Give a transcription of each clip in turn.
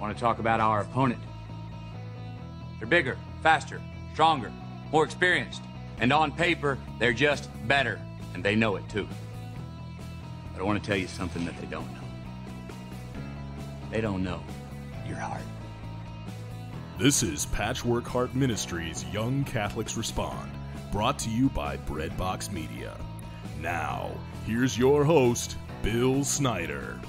want to talk about our opponent. They're bigger, faster, stronger, more experienced. And on paper, they're just better. And they know it too. But I want to tell you something that they don't know. They don't know your heart. This is Patchwork Heart Ministries' Young Catholics Respond, brought to you by Breadbox Media. Now, here's your host, Bill Snyder.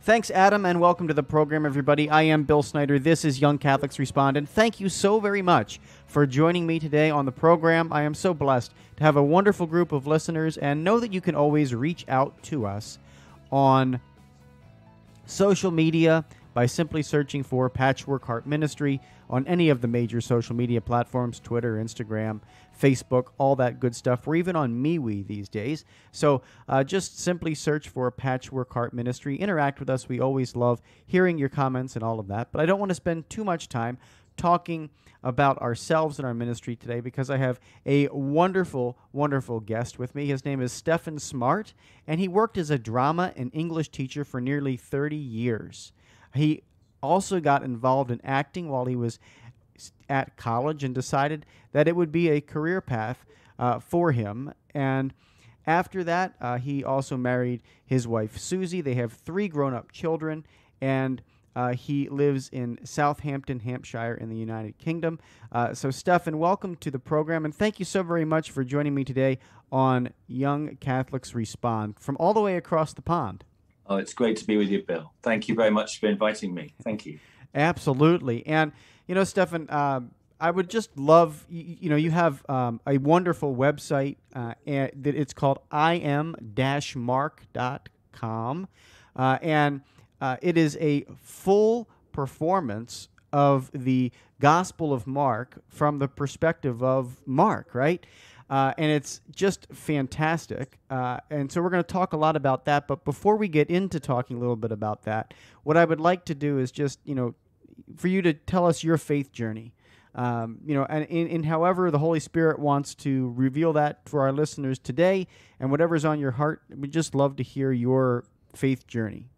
Thanks, Adam, and welcome to the program, everybody. I am Bill Snyder. This is Young Catholics Respond, and thank you so very much for joining me today on the program. I am so blessed to have a wonderful group of listeners, and know that you can always reach out to us on social media by simply searching for Patchwork Heart Ministry on any of the major social media platforms, Twitter, Instagram, Facebook, all that good stuff. We're even on MeWe these days. So just simply search for Patchwork Heart Ministry. Interact with us. We always love hearing your comments and all of that. But I don't want to spend too much time talking about ourselves and our ministry today, because I have a wonderful, wonderful guest with me. His name is Stefan Smart, and he worked as a drama and English teacher for nearly 30 years. He also got involved in acting while he was at college and decided that it would be a career path for him. And after that, he also married his wife, Susie. They have 3 grown-up children, and he lives in Southampton, Hampshire in the United Kingdom. So, Stefan, welcome to the program, and thank you so very much for joining me today on Young Catholics Respond from all the way across the pond. Oh, it's great to be with you, Bill. Thank you very much for inviting me. Thank you. Absolutely. And, you know, Stefan, I would just love, you have a wonderful website, and it's called im-mark.com, and it is a full performance of the Gospel of Mark from the perspective of Mark, right? And it's just fantastic. And so we're going to talk a lot about that. But before we get into talking a little bit about that, what I would like to do is just, for you to tell us your faith journey. And in however the Holy Spirit wants to reveal that for our listeners today, and whatever's on your heart, we'd just love to hear your faith journey.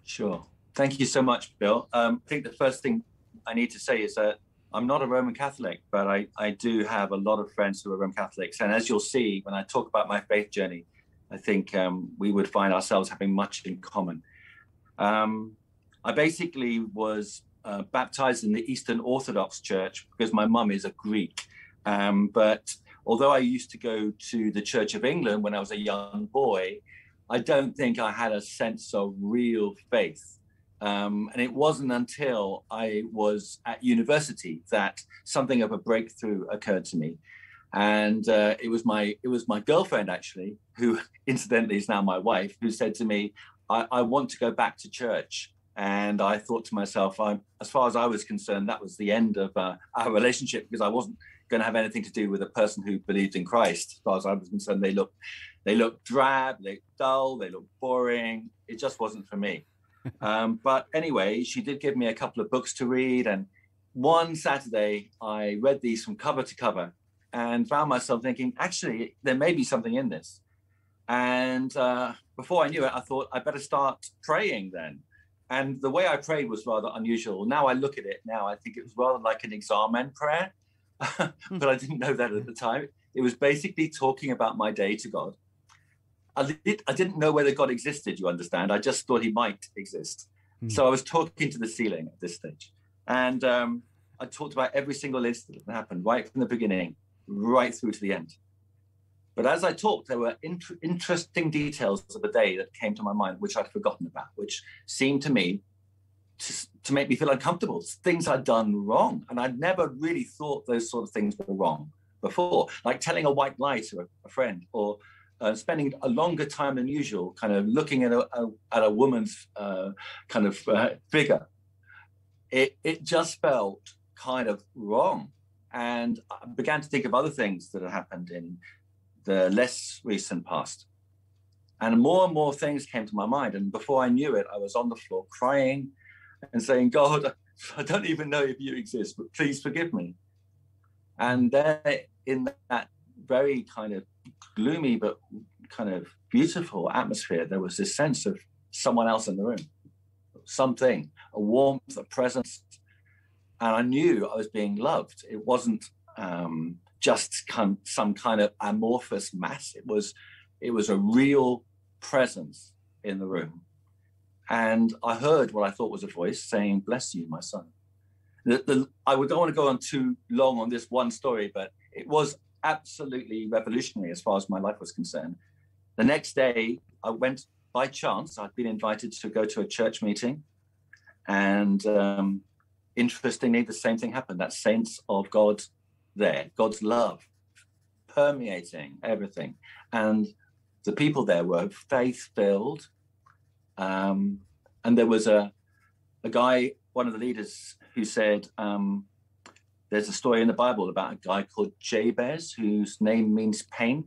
Sure. Thank you so much, Bill. I think the first thing I need to say is that I'm not a Roman Catholic, but I do have a lot of friends who are Roman Catholics. And as you'll see, when I talk about my faith journey, I think we would find ourselves having much in common. I basically was baptized in the Eastern Orthodox Church because my mum is a Greek. But although I used to go to the Church of England when I was a young boy, I don't think I had a sense of real faith. And it wasn't until I was at university that something of a breakthrough occurred to me. And it was my girlfriend, actually, who incidentally is now my wife, who said to me, I want to go back to church. And I thought to myself, as far as I was concerned, that was the end of our relationship, because I wasn't going to have anything to do with a person who believed in Christ. As far as I was concerned, they looked drab, they looked dull, they looked boring. It just wasn't for me. But anyway, she did give me a couple of books to read. And one Saturday, I read these from cover to cover and found myself thinking, actually, there may be something in this. And before I knew it, I thought I better start praying then. And the way I prayed was rather unusual. Now I look at it now, I think it was rather like an examen prayer, but I didn't know that at the time. It was basically talking about my day to God. I didn't know whether God existed, you understand. I just thought he might exist. So I was talking to the ceiling at this stage. And I talked about every single incident that happened, right from the beginning, right through to the end. But as I talked, there were interesting details of the day that came to my mind, which I'd forgotten about, which seemed to me to make me feel uncomfortable, things I'd done wrong. And I'd never really thought those sort of things were wrong before, like telling a white lie to a friend, or spending a longer time than usual, kind of looking at a woman's figure. It just felt kind of wrong. And I began to think of other things that had happened in the less recent past. And more things came to my mind. And before I knew it, I was on the floor crying and saying, God, I don't even know if you exist, but please forgive me. And there, in that very kind of gloomy but kind of beautiful atmosphere, there was this sense of someone else in the room. something, a warmth, a presence. And I knew I was being loved. It wasn't just some kind of amorphous mass. It was a real presence in the room. And I heard what I thought was a voice saying, "Bless you, my son." I don't want to go on too long on this one story, but it was absolutely revolutionary as far as my life was concerned. The next day, I went by chance. I'd been invited to go to a church meeting. And interestingly, the same thing happened. That sense of God there, God's love permeating everything. And the people there were faith-filled. And there was a guy, one of the leaders, who said, there's a story in the Bible about a guy called Jabez, whose name means pain.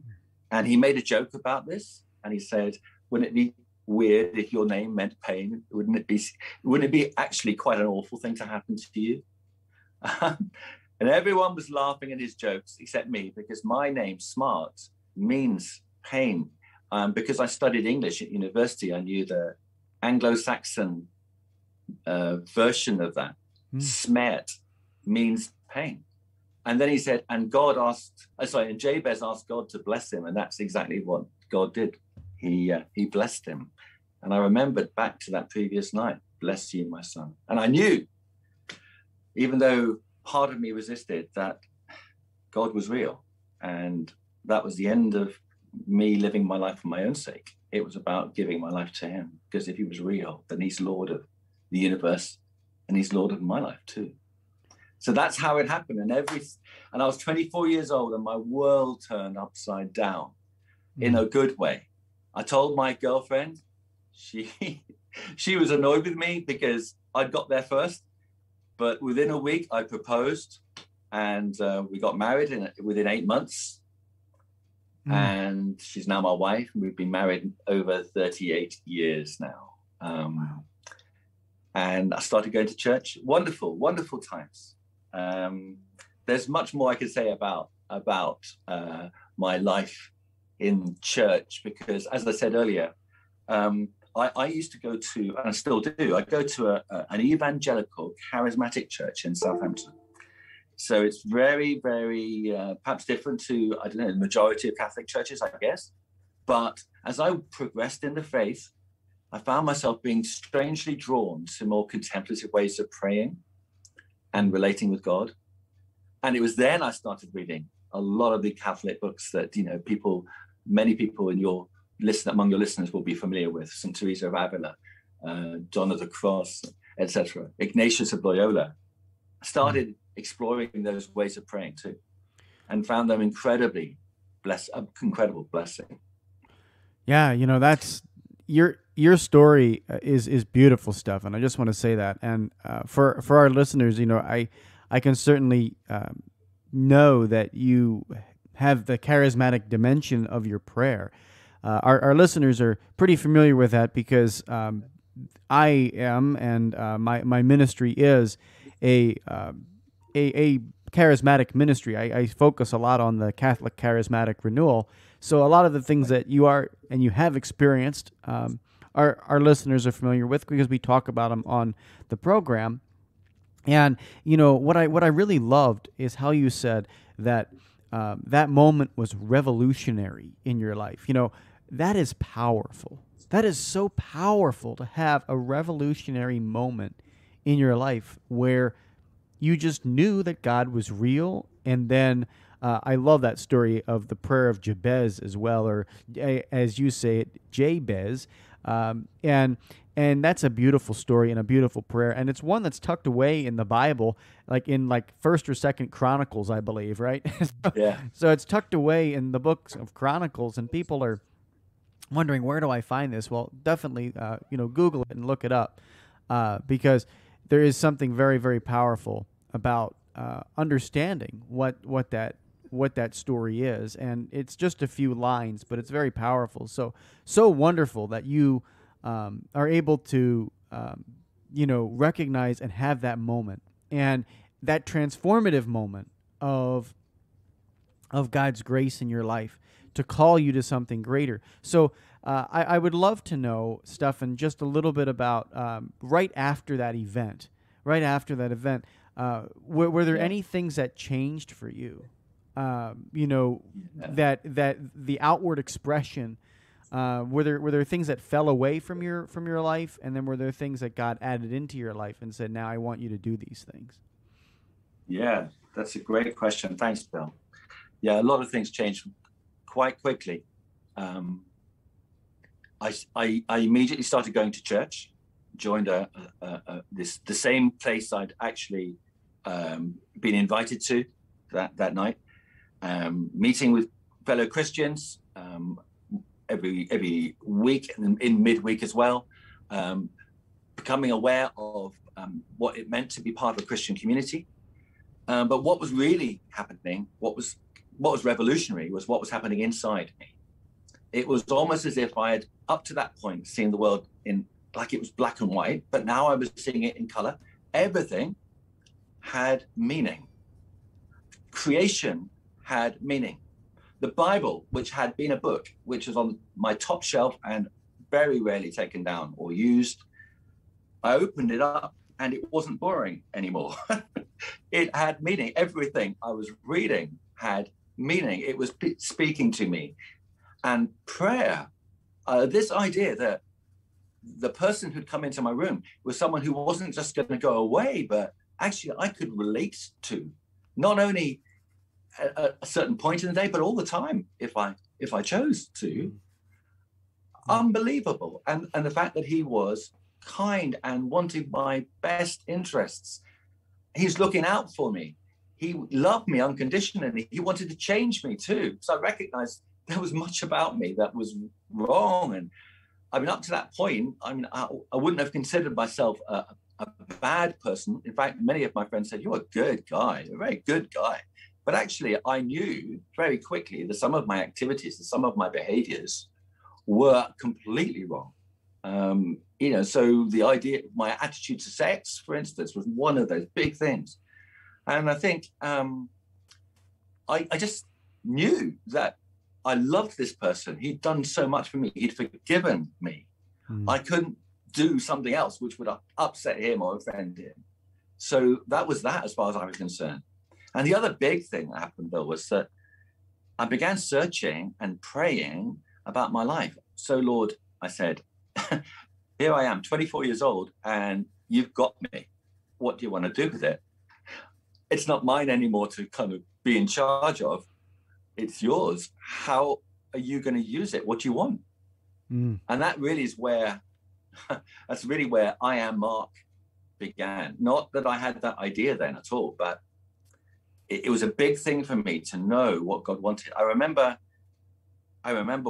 And he made a joke about this. And he said, wouldn't it be weird if your name meant pain? Wouldn't it be actually quite an awful thing to happen to you? And everyone was laughing at his jokes except me, because my name, Smart, means pain. Because I studied English at university, I knew the Anglo-Saxon version of that. Smet means pain. And then he said, and Jabez asked God to bless him, and that's exactly what God did. He blessed him. And I remembered back to that previous night, "Bless you, my son." And I knew, even though part of me resisted, that God was real. And that was the end of me living my life for my own sake. It was about giving my life to him, because if he was real, then he's Lord of the universe, and he's Lord of my life too. So that's how it happened. And I was 24 years old, and my world turned upside down in a good way. I told my girlfriend, she was annoyed with me because I'd got there first, but within a week I proposed, and we got married within 8 months. And she's now my wife. We've been married over 38 years now. And I started going to church. Wonderful, wonderful times. There's much more I could say about my life in church, because, as I said earlier, I used to go to, and I still do, I go to an evangelical charismatic church in Southampton. So it's very, very perhaps different to, I don't know, the majority of Catholic churches, I guess. But as I progressed in the faith, I found myself being strangely drawn to more contemplative ways of praying and relating with God. And it was then I started reading a lot of the Catholic books that, many people among your listeners will be familiar with: St. Teresa of Avila, John of the Cross, etc., Ignatius of Loyola. I started exploring those ways of praying too, and found them incredible blessing. Yeah, that's your story is beautiful, Stefan. I just want to say that, and for our listeners, I can certainly know that you have the charismatic dimension of your prayer. Our listeners are pretty familiar with that, because I am, and my ministry is a charismatic ministry. I focus a lot on the Catholic charismatic renewal. So a lot of the things that you are and you have experienced, our listeners are familiar with, because we talk about them on the program. And what I really loved is how you said that that moment was revolutionary in your life. That is powerful. That is so powerful, to have a revolutionary moment in your life where you just knew that God was real. And then I love that story of the prayer of Jabez as well, or as you say it, Jabez. And that's a beautiful story and a beautiful prayer. And it's one that's tucked away in the Bible, like in 1st or 2nd Chronicles, I believe, right? Yeah. So it's tucked away in the books of Chronicles, and people are wondering, where do I find this? Well, definitely, Google it and look it up, because there is something very, very powerful about understanding what that story is. And it's just a few lines, but it's very powerful. So wonderful that you are able to, recognize and have that moment, and that transformative moment of God's grace in your life to call you to something greater. So I would love to know, Stefan, just a little bit about right after that event. Right after that event, were there any things that changed for you? That the outward expression. Were there things that fell away from your life, and then were there things that God added into your life and said, "Now I want you to do these things"? Yeah, that's a great question. Thanks, Bill. Yeah, a lot of things changed quite quickly. I immediately started going to church, joined the same place I'd actually been invited to that night, meeting with fellow Christians every week and in midweek as well, becoming aware of what it meant to be part of a Christian community. But what was really happening, what was revolutionary, was what was happening inside me. It was almost as if I had, up to that point, seen the world in like it was black and white, but now I was seeing it in color. Everything had meaning. Creation had meaning. The Bible, which had been a book, which was on my top shelf and very rarely taken down or used, I opened it up and it wasn't boring anymore. It had meaning. Everything I was reading had meaning. It was speaking to me. And prayer, this idea that the person who'd come into my room was someone who wasn't just going to go away, but actually I could relate to, not only at a certain point in the day, but all the time if I chose to. Unbelievable. And the fact that he was kind and wanted my best interests. He's looking out for me. He loved me unconditionally. He wanted to change me too. So I recognized there was much about me that was wrong. And I mean, up to that point, I mean, I wouldn't have considered myself a bad person. In fact, many of my friends said, "You're a good guy, a very good guy." But actually, I knew very quickly that some of my activities and some of my behaviors were completely wrong. So the idea, my attitude to sex, for instance, was one of those big things. And I think I just knew that I loved this person. He'd done so much for me. He'd forgiven me. I couldn't do something else which would upset him or offend him. So that was that as far as I was concerned. And the other big thing that happened, Bill, was that I began searching and praying about my life. So, Lord, I said, here I am, 24 years old, and you've got me. What do you want to do with it? It's not mine anymore to kind of be in charge of. It's yours. How are you going to use it? What do you want? And that really is that's really where I Am Mark began. Not that I had that idea then at all, but it was a big thing for me to know what God wanted. I remember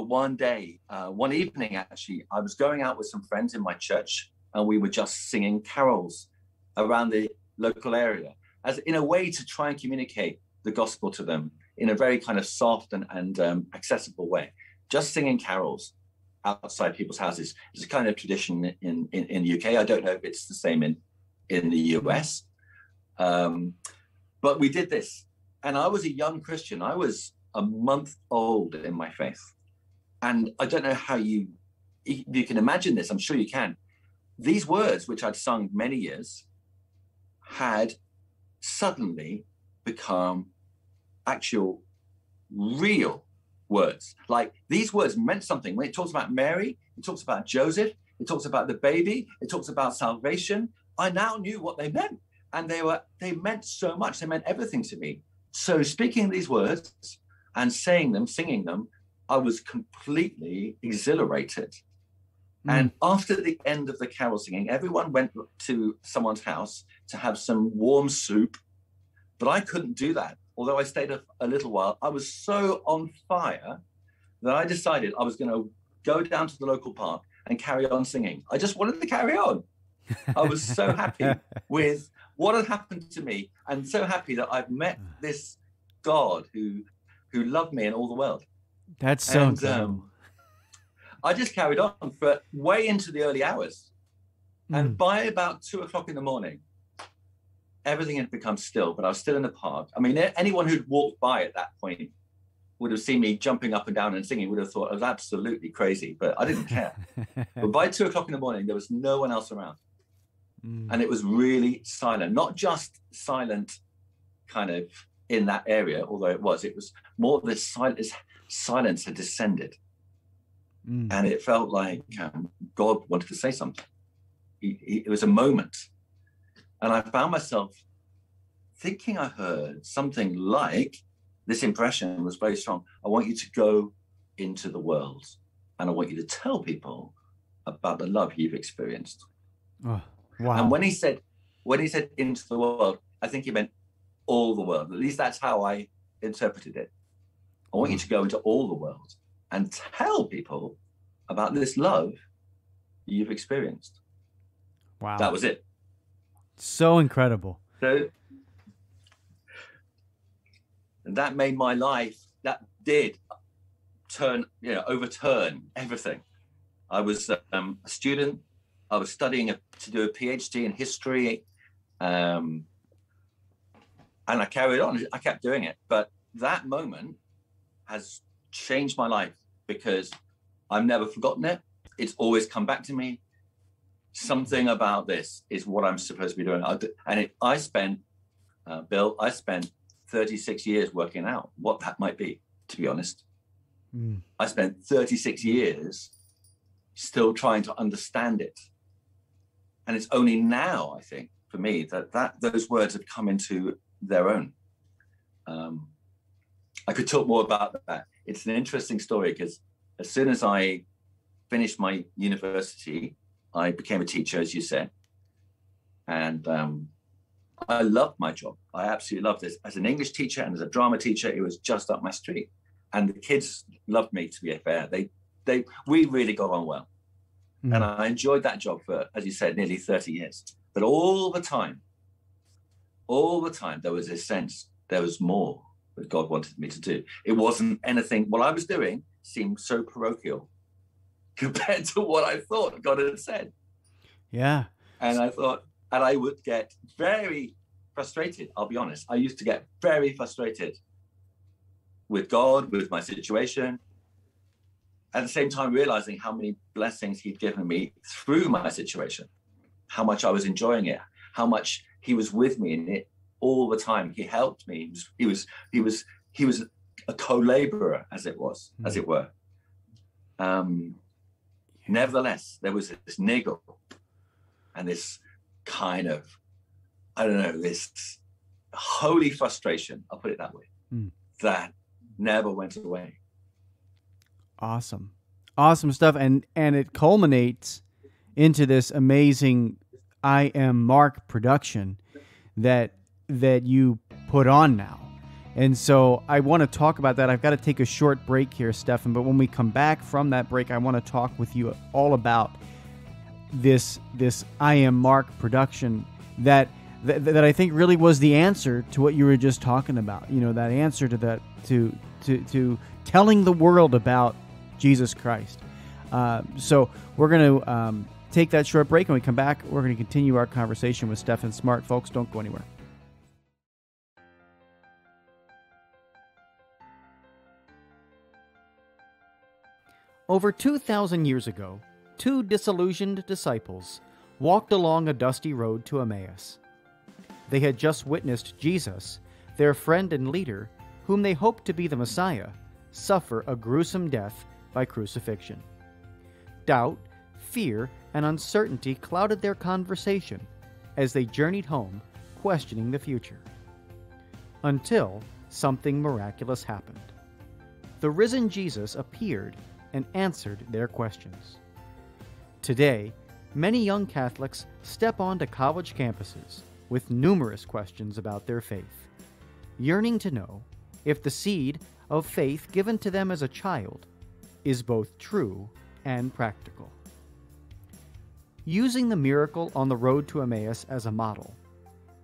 one day, one evening, actually, I was going out with some friends in my church, and we were just singing carols around the local area as in a way to try and communicate the gospel to them in a very kind of soft and accessible way. Just singing carols outside people's houses is a kind of tradition in the UK. I don't know if it's the same in the US. But we did this. And I was a young Christian. I was a month old in my faith. And I don't know how you can imagine this. I'm sure you can. These words, which I'd sung many years, had suddenly become actual, real words. Like these words meant something. When it talks about Mary, it talks about Joseph, it talks about the baby, it talks about salvation. I now knew what they meant. And they meant so much. They meant everything to me. So speaking these words and saying them, singing them, I was completely exhilarated. And after the end of the carol singing, everyone went to someone's house to have some warm soup. But I couldn't do that. Although I stayed a little while, I was so on fire that I decided I was going to go down to the local park and carry on singing. I just wanted to carry on. I was so happy with what had happened to me, and so happy that I've met this God who loved me and all the world. That's so incredible. I just carried on for way into the early hours. And by about 2:00 in the morning, everything had become still, but I was still in the park. I mean, anyone who'd walked by at that point would have seen me jumping up and down and singing would have thought I was absolutely crazy, but I didn't care. But by 2:00 in the morning, there was no one else around. And it was really silent, not just silent kind of in that area, although it was more this silence had descended. And it felt like God wanted to say something. It was a moment. And I found myself thinking I heard something like, this impression was very strong. I want you to go into the world and I want you to tell people about the love you've experienced. Oh, wow. And when he said into the world, I think he meant all the world. At least that's how I interpreted it. I want you to go into all the world and tell people about this love you've experienced. Wow. That was it. So incredible. So that made my life, that did overturn everything. I was a student. I was studying to do a PhD in history. And I carried on. I kept doing it. But that moment has changed my life because I've never forgotten it. It's always come back to me. Something about this is what I'm supposed to be doing. I spent 36 years working out what that might be, to be honest. I spent 36 years still trying to understand it. And it's only now, I think, for me, that those words have come into their own. I could talk more about that. It's an interesting story because as soon as I finished my university, I became a teacher, as you said. And I loved my job. I absolutely loved this. As an English teacher and as a drama teacher, it was just up my street. And the kids loved me, to be fair. We really got on well. And I enjoyed that job for, as you said, nearly 30 years. But all the time, there was this sense there was more that God wanted me to do. It wasn't anything, what I was doing seemed so parochial compared to what I thought God had said. Yeah. And I would get very frustrated. I'll be honest. I used to get very frustrated with God, with my situation. At the same time, realizing how many blessings he'd given me through my situation, how much I was enjoying it, how much he was with me in it all the time. He helped me. He was a co-laborer, as it were. Nevertheless, there was this niggle and this kind of, this holy frustration, I'll put it that way, that never went away. Awesome stuff. And it culminates into this amazing I Am Mark production that you put on now. And so I want to talk about that. I've got to take a short break here, Stefan, but when we come back from that break, I want to talk with you all about this I Am Mark production that I think really was the answer to what you were just talking about. That answer to that, to telling the world about Jesus Christ. So we're going to take that short break. When we come back, we're going to continue our conversation with Stefan Smart. Folks, don't go anywhere. Over 2,000 years ago, two disillusioned disciples walked along a dusty road to Emmaus. They had just witnessed Jesus, their friend and leader, whom they hoped to be the Messiah, suffer a gruesome death by crucifixion. Doubt, fear, and uncertainty clouded their conversation as they journeyed home, questioning the future. Until something miraculous happened. The risen Jesus appeared and answered their questions. Today, many young Catholics step onto college campuses with numerous questions about their faith, yearning to know if the seed of faith given to them as a child is both true and practical. Using the miracle on the road to Emmaus as a model,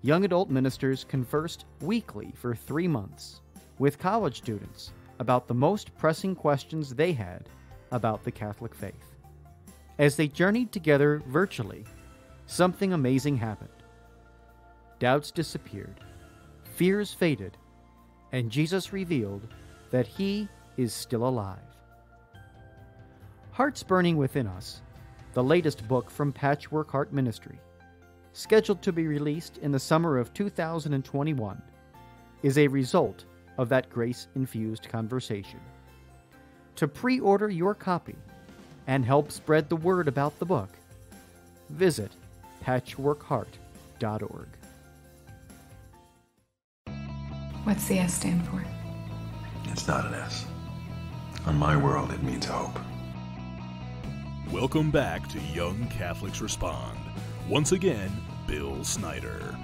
young adult ministers conversed weekly for 3 months with college students about the most pressing questions they had about the Catholic faith. As they journeyed together virtually, something amazing happened. Doubts disappeared, fears faded, and Jesus revealed that He is still alive. Hearts Burning Within Us, the latest book from Patchwork Heart Ministry, scheduled to be released in the summer of 2021, is a result of that grace-infused conversation. To pre-order your copy and help spread the word about the book, visit patchworkheart.org. What's the S stand for? It's not an S. On my world, it means hope. Welcome back to Young Catholics Respond. Once again, Bill Snyder.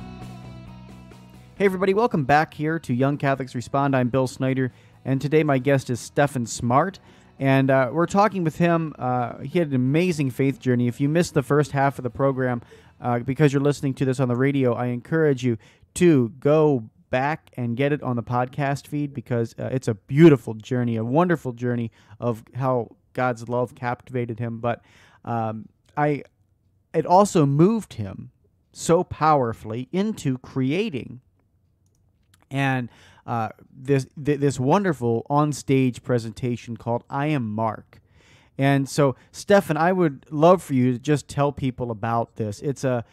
Hey everybody, welcome back here to Young Catholics Respond. I'm Bill Snyder, and today my guest is Stefan Smart, and we're talking with him. He had an amazing faith journey. If you missed the first half of the program because you're listening to this on the radio, I encourage you to go back and get it on the podcast feed because it's a beautiful journey, a wonderful journey of how God's love captivated him. But it also moved him so powerfully into creating and this wonderful on-stage presentation called I Am Mark. And so, Stefan, I would love for you to just tell people about this. It's a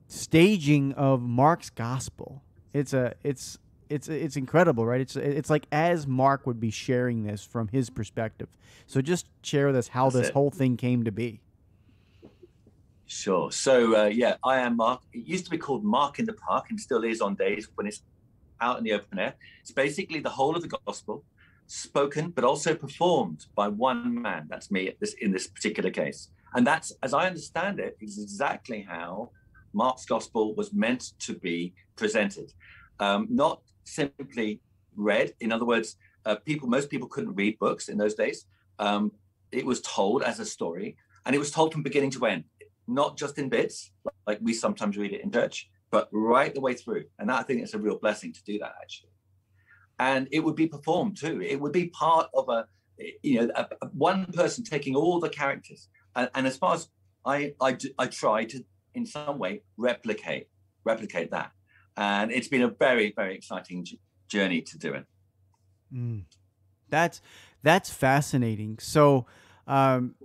staging of Mark's gospel. It's incredible, right? It's like as Mark would be sharing this from his perspective. So just share with us how this whole thing came to be. Sure. So, I Am Mark. It used to be called Mark in the Park and still is on days when it's out in the open air. It's basically the whole of the gospel, spoken but also performed by one man. That's me in this particular case. And that's, as I understand it, is exactly how Mark's gospel was meant to be presented. Not simply read. In other words, most people couldn't read books in those days. It was told as a story, and it was told from beginning to end, not just in bits, like we sometimes read it in church, but right the way through. And I think it's a real blessing to do that, actually. And it would be performed too. It would be part of one person taking all the characters. And as far as I try to, in some way, replicate that. And it's been a very, very exciting journey to do it. That's fascinating. So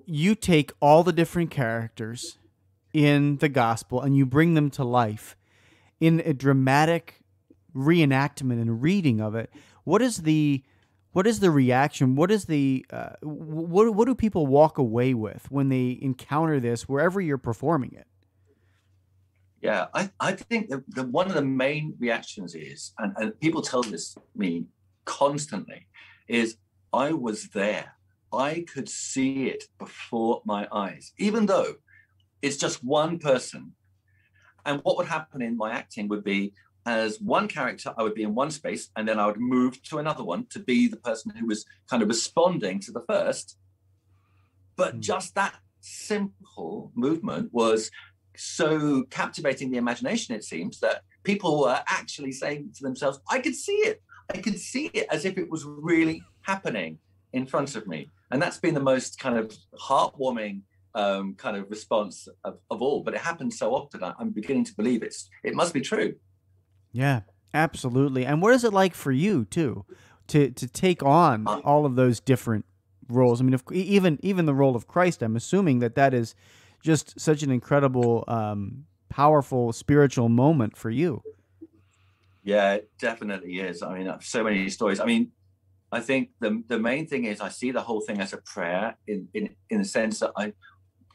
you take all the different characters in the gospel and you bring them to life in a dramatic reenactment and reading of it. What is the reaction? What do people walk away with when they encounter this wherever you're performing it? Yeah, I think that one of the main reactions is, and people tell this me constantly, is I was there. I could see it before my eyes, even though it's just one person. And what would happen in my acting would be, as one character, I would be in one space, and then I would move to another one to be the person who was kind of responding to the first. But just that simple movement was so captivating the imagination, it seems, that people were actually saying to themselves, I could see it. I could see it as if it was really happening in front of me. And that's been the most kind of heartwarming kind of response of all. But it happens so often, I'm beginning to believe it must be true. Yeah, absolutely. And what is it like for you, too, to take on all of those different roles? I mean, even the role of Christ, I'm assuming that is just such an incredible, powerful spiritual moment for you. Yeah, it definitely is. I mean, so many stories. I mean, I think the main thing is I see the whole thing as a prayer in the sense that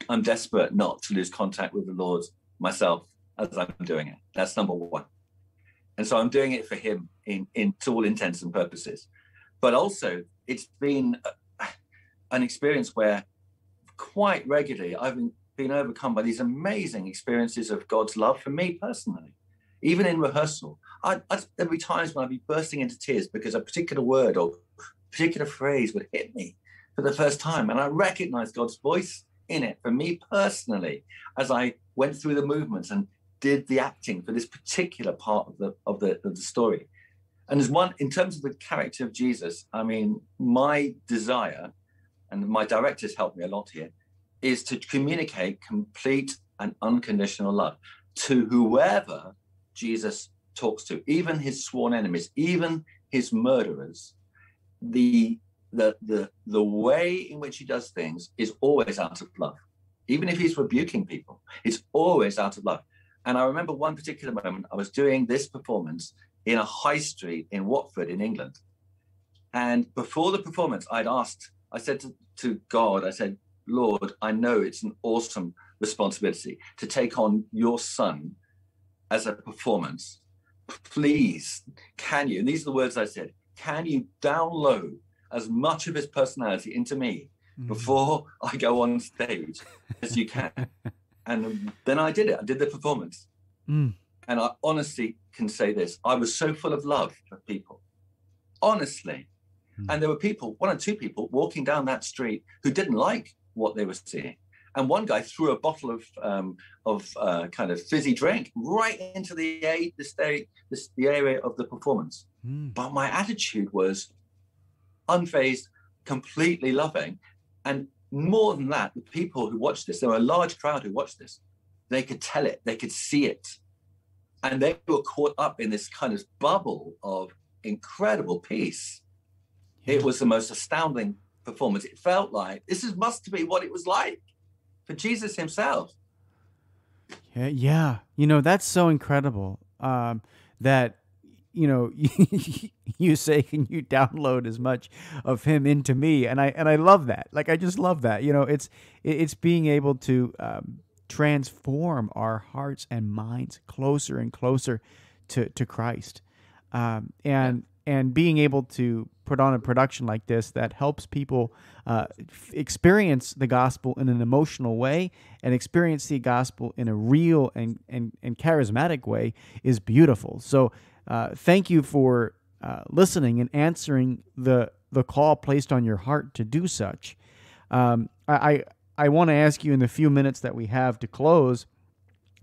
I'm desperate not to lose contact with the Lord myself as I'm doing it. That's number one. And so I'm doing it for him to all intents and purposes. But also, it's been an experience where quite regularly I've been overcome by these amazing experiences of God's love for me personally. Even in rehearsal, there'd be times when I'd be bursting into tears because a particular word or particular phrase would hit me for the first time. And I recognized God's voice in it for me personally as I went through the movements and did the acting for this particular part of the story. And there's one, in terms of the character of Jesus, I mean, my desire, and my directors helped me a lot here, is to communicate complete and unconditional love to whoever Jesus talks to, even his sworn enemies, even his murderers, the way in which he does things is always out of love. Even if he's rebuking people, it's always out of love. And I remember one particular moment, I was doing this performance in a high street in Watford in England. And before the performance, I said to God, I said, Lord, I know it's an awesome responsibility to take on your son as a performance. Please, can you, and these are the words I said, can you download as much of his personality into me before I go on stage as you can? And then I did it. I did the performance. And I honestly can say this. I was so full of love for people. Honestly. And there were people, one or two people walking down that street who didn't like what they were seeing. And one guy threw a bottle of kind of fizzy drink right into the area of the performance. But my attitude was unfazed, completely loving. And more than that, the people who watched this, there were a large crowd who watched this. They could tell it, they could see it. And they were caught up in this kind of bubble of incredible peace. It was the most astounding performance. It felt like must be what it was like for Jesus himself. Yeah. That's so incredible that, you say, can you download as much of him into me? And I love that. Like, I just love that. It's being able to transform our hearts and minds closer and closer to Christ. And being able to put on a production like this that helps people experience the gospel in an emotional way and experience the gospel in a real and charismatic way is beautiful. So thank you for listening and answering the call placed on your heart to do such. I want to ask you in the few minutes that we have to close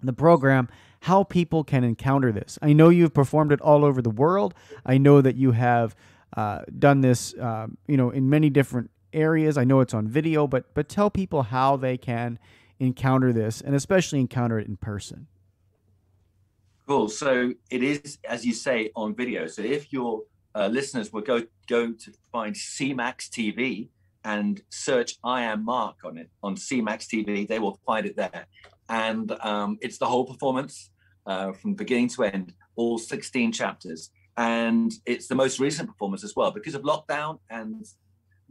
the program how people can encounter this. I know you've performed it all over the world. I know that you have done this, in many different areas. I know it's on video, but tell people how they can encounter this, and especially encounter it in person. Cool. So it is, as you say, on video. So if your listeners will go to find CMAX TV and search I Am Mark on it on CMAX TV, they will find it there. And it's the whole performance from beginning to end, all 16 chapters. And it's the most recent performance as well. Because of lockdown and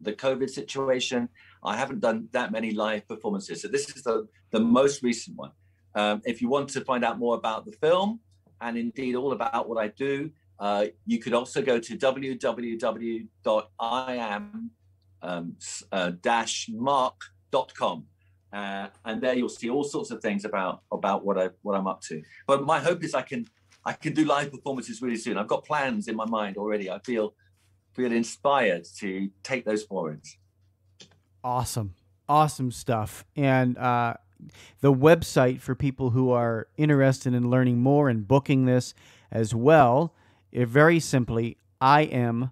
the COVID situation, I haven't done that many live performances. So this is the most recent one. If you want to find out more about the film and indeed all about what I do, you could also go to www.iam-mark.com. And there you'll see all sorts of things about what I'm up to. But my hope is I can do live performances really soon. I've got plans in my mind already. I feel inspired to take those forwards. Awesome stuff. And the website for people who are interested in learning more and booking this as well, very simply, iam-mark.com,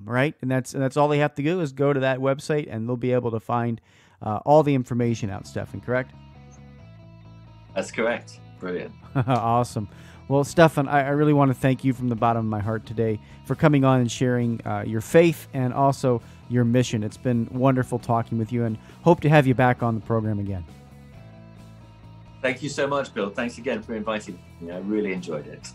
right? And that's all they have to do is go to that website, and they'll be able to find all the information out, Stefan, correct? That's correct. Brilliant. Awesome. Well, Stefan, I really want to thank you from the bottom of my heart today for coming on and sharing your faith and also your mission. It's been wonderful talking with you, and hope to have you back on the program again. Thank you so much, Bill. Thanks again for inviting me. I really enjoyed it.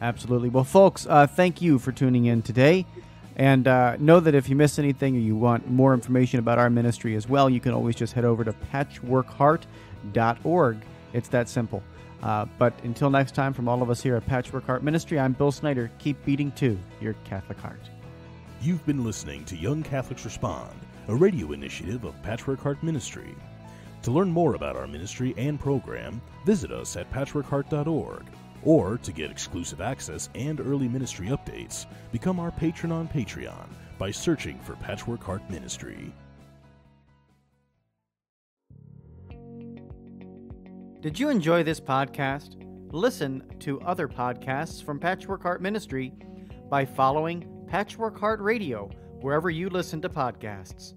Absolutely. Well, folks, thank you for tuning in today. And know that if you miss anything or you want more information about our ministry as well, you can always just head over to patchworkheart.org. It's that simple. But until next time, from all of us here at Patchwork Heart Ministry, I'm Bill Snyder. Keep beating to your Catholic heart. You've been listening to Young Catholics Respond, a radio initiative of Patchwork Heart Ministry. To learn more about our ministry and program, visit us at patchworkheart.org. Or to get exclusive access and early ministry updates, become our patron on Patreon by searching for Patchwork Heart Ministry. Did you enjoy this podcast? Listen to other podcasts from Patchwork Heart Ministry by following Patchwork Heart Radio wherever you listen to podcasts.